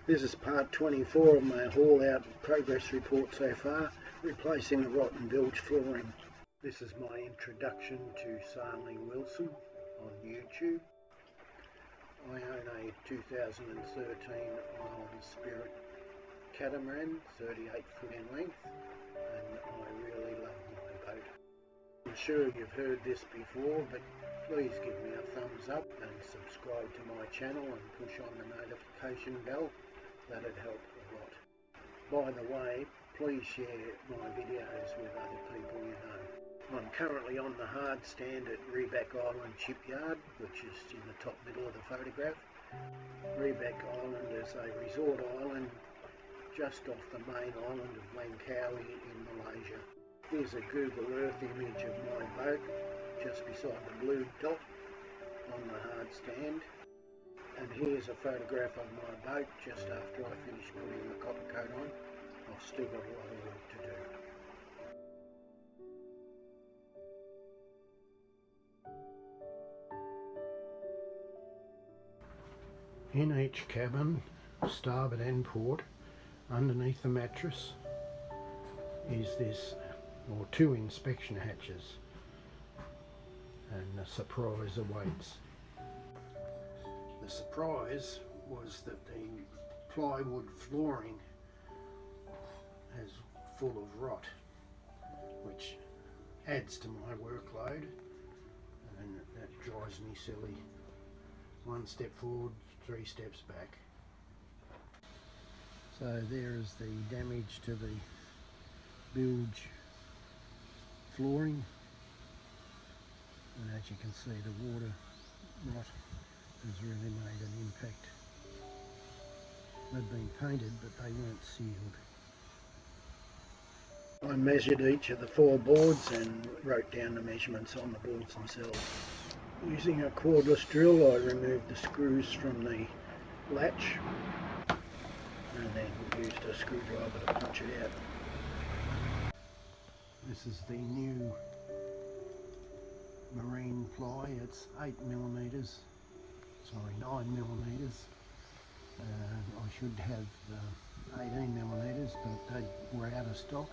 This is part 24 of my haul out progress report so far, replacing the rotten bilge flooring. This is my introduction to sailing Wilson on YouTube. I own a 2013 Island Spirit catamaran, 38 foot in length, and I really love my boat. I'm sure you've heard this before, but please give me a thumbs up and subscribe to my channel and push on the notification bell. That'd help a lot. By the way, please share my videos with other people you know. I'm currently on the hard stand at Reback Island Shipyard, which is in the top middle of the photograph. Reback Island is a resort island just off the main island of Langkawi in Malaysia. Here's a Google Earth image of my boat just beside the blue dot on the hard stand. And here's a photograph of my boat just after I finish putting the copper coat on. I've still got a lot of work to do. In each cabin, starboard and port, underneath the mattress, is this, or two inspection hatches, and a surprise awaits. The surprise was that the plywood flooring is full of rot, which adds to my workload, and that drives me silly. One step forward, three steps back. So there is the damage to the bilge flooring, and as you can see, the water rot has really made an impact. They've been painted, but they weren't sealed. I measured each of the four boards and wrote down the measurements on the boards themselves. Using a cordless drill, I removed the screws from the latch and then used a screwdriver to punch it out. This is the new marine ply. It's 8mm. Sorry, 9mm. I should have 18mm, but they were out of stock,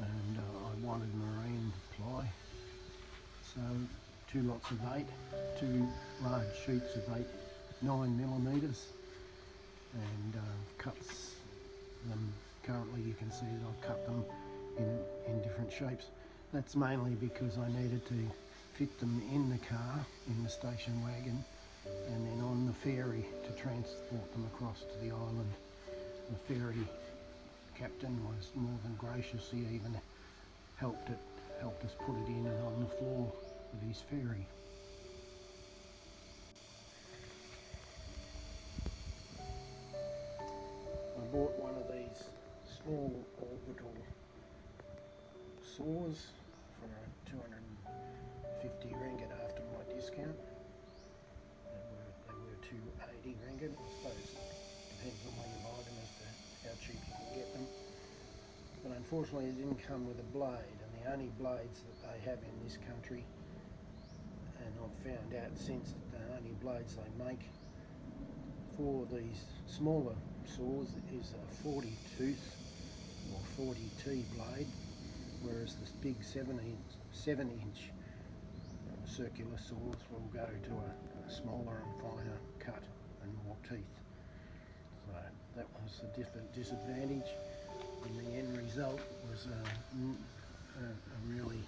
and I wanted marine ply. So two lots of 8, two large sheets of 9mm, and cuts them. Currently you can see that I've cut them in different shapes. That's mainly because I needed to fit them in the car, in the station wagon, and then on the ferry to transport them across to the island. The ferry captain was more than gracious. He even helped us put it in and on the floor of his ferry. I bought one of these small orbital saws for 250 ringgit after my discount. They were 280 ringgit. I suppose it depends on where you buy them as to how cheap you can get them. But unfortunately it didn't come with a blade, and the only blades that they have in this country, and I've found out since that the only blades they make for these smaller saws is a 40 tooth or 40T blade, whereas this big 7-inch circular saws will go to a smaller and finer cut and more teeth. So that was a disadvantage, and the end result was a really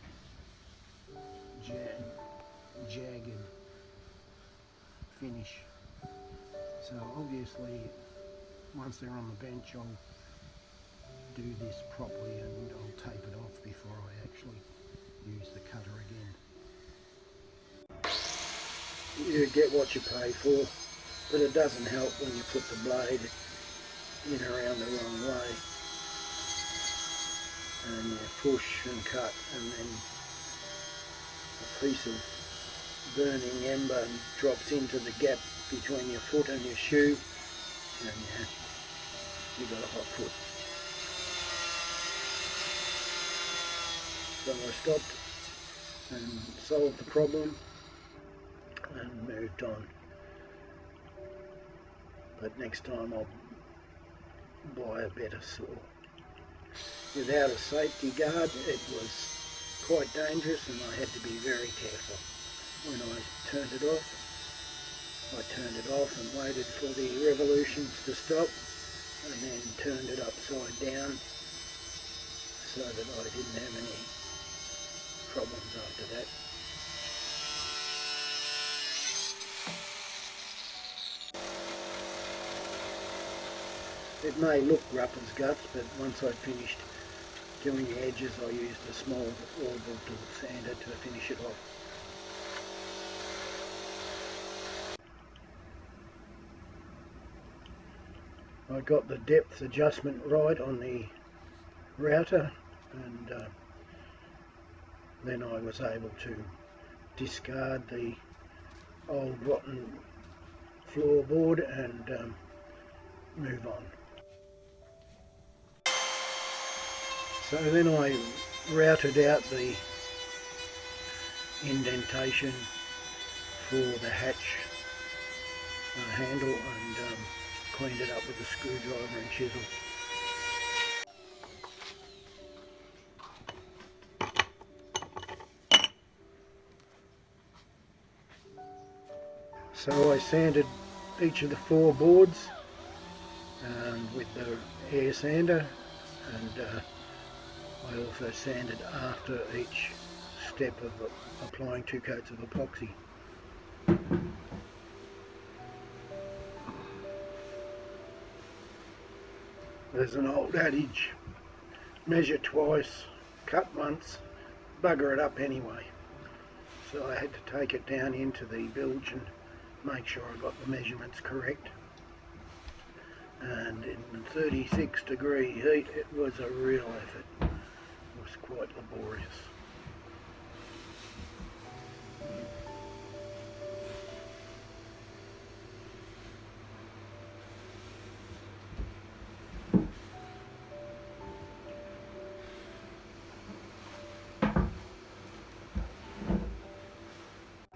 jagged finish. So obviously once they're on the bench I'll do this properly and I'll tape it off before I actually use the cutter again. You get what you pay for, but it doesn't help when you put the blade in around the wrong way and you push and cut, and then a piece of burning ember drops into the gap between your foot and your shoe, and you've got a hot foot. So I stopped and solved the problem and moved on. but next time I'll buy a better saw. Without a safety guard it was quite dangerous and I had to be very careful. When I turned it off, I turned it off and waited for the revolutions to stop and then turned it upside down so that I didn't have any problems after that. It may look rough as guts, but once I'd finished doing the edges I used a small orbital sander to finish it off. I got the depth adjustment right on the router and then I was able to discard the old rotten floorboard and move on. So then I routed out the indentation for the hatch handle and cleaned it up with a screwdriver and chisel. So I sanded each of the 4 boards with the air sander, and I also sanded after each step of applying 2 coats of epoxy. There's an old adage, measure twice, cut once, bugger it up anyway. So I had to take it down into the bilge and make sure I got the measurements correct. And in 36-degree heat it was a real effort. It was quite laborious.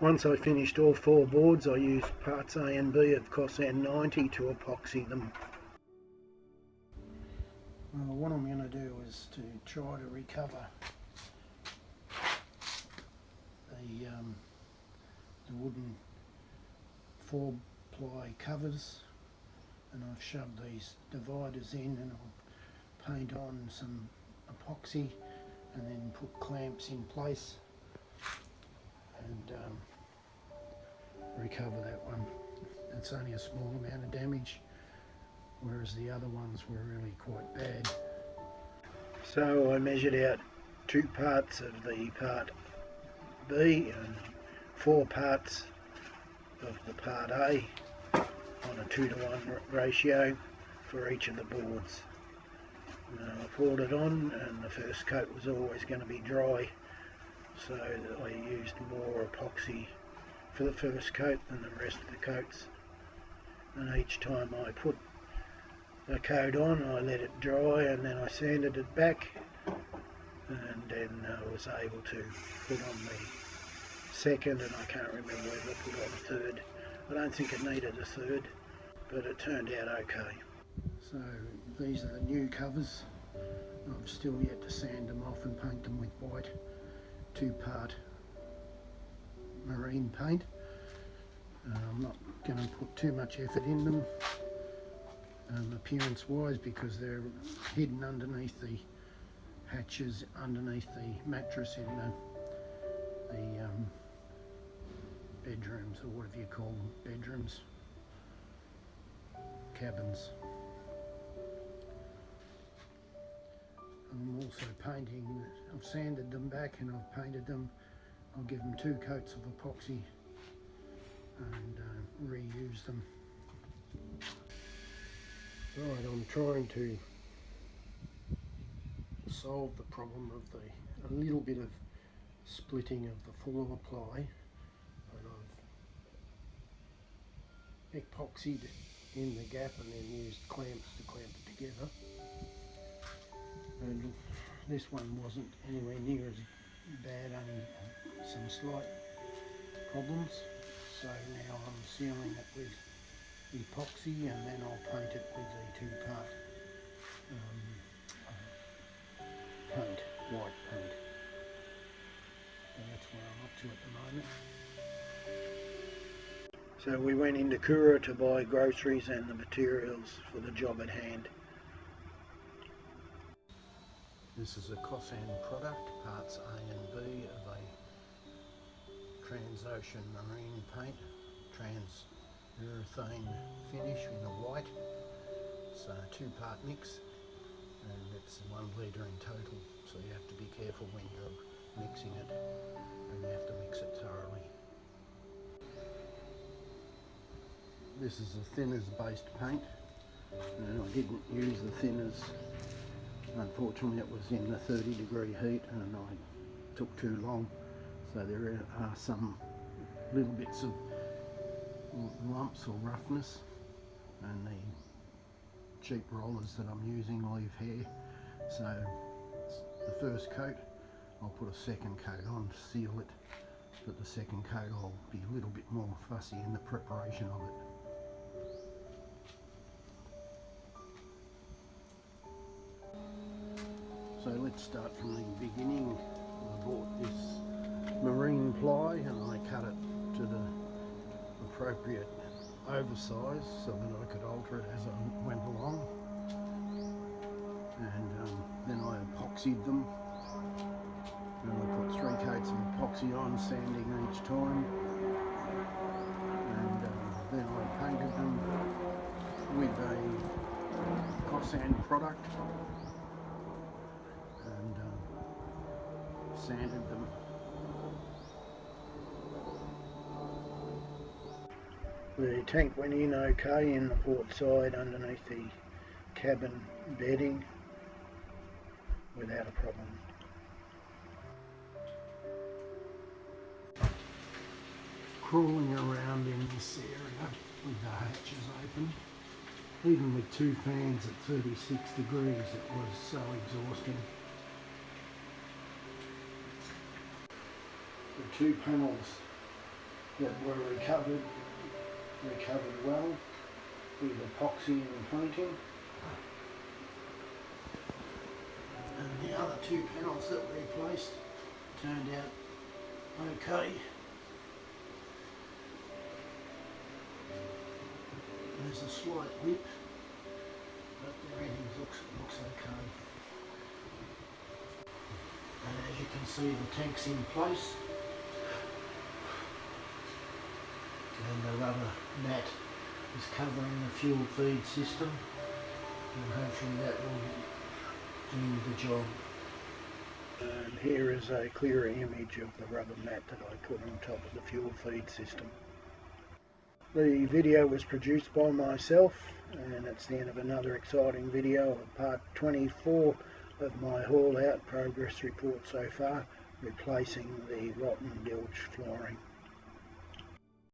Once I finished all 4 boards, I used parts A and B of Cosan 90 to epoxy them. Well, what I'm going to do is to try to recover the wooden 4-ply covers, and I've shoved these dividers in and I'll paint on some epoxy and then put clamps in place and recover that one. It's only a small amount of damage, whereas the other ones were really quite bad. So I measured out 2 parts of the part B and 4 parts of the part A on a 2-to-1 ratio for each of the boards. I poured it on, and the first coat was always going to be dry, so I used more epoxy for the first coat than the rest of the coats, and each time I put the coat on I let it dry and then I sanded it back, and then I was able to put on the second, and I can't remember whether I put on a third. I don't think it needed a third, but it turned out okay. So these are the new covers. I've still yet to sand them off and paint them with white 2-part marine paint. I'm not going to put too much effort in them appearance wise, because they're hidden underneath the hatches, underneath the mattress in the bedrooms, or whatever you call them, bedrooms, cabins. I'm also painting, I've sanded them back and I've painted them. I'll give them 2 coats of epoxy and reuse them. Right, I'm trying to solve the problem of a little bit of splitting of the floor ply, and I've epoxied in the gap and then used clamps to clamp it together. And this one wasn't anywhere near as bad, only some slight problems. So now I'm sealing it with epoxy, and then I'll paint it with the two-part paint, white paint. So that's where I'm up to at the moment. So we went into Kura to buy groceries and the materials for the job at hand. This is a Kosan product, parts A and B of a Transocean marine paint, trans-urethane finish in the white. It's a two-part mix, and it's 1 litre in total, so you have to be careful when you're mixing it, and you have to mix it thoroughly. This is a thinners based paint, and I didn't use the thinners. Unfortunately it was in the 30-degree heat and I took too long, so there are some little bits of lumps or roughness, and the cheap rollers that I'm using leave hair. So the first coat, I'll put a second coat on to seal it, but the second coat I'll be a little bit more fussy in the preparation of it. So let's start from the beginning. I bought this marine ply and I cut it to the appropriate oversize so that I could alter it as I went along. And then I epoxied them. And I put 3 coats of epoxy on, sanding each time. And then I painted them with a Kosan product. And sanded them. The tank went in okay in the port side underneath the cabin bedding without a problem. Crawling around in this area with the hatches open, even with 2 fans at 36 degrees, it was so exhausting. The 2 panels that were recovered well with epoxy and painting, and the other 2 panels that were replaced turned out okay. There's a slight lip, but everything looks okay. And as you can see, the tank's in place, and the rubber mat is covering the fuel feed system, and hopefully that will do the job. And here is a clearer image of the rubber mat that I put on top of the fuel feed system. The video was produced by myself, and it's the end of another exciting video of part 24 of my haul out progress report so far, replacing the rotten bilge flooring.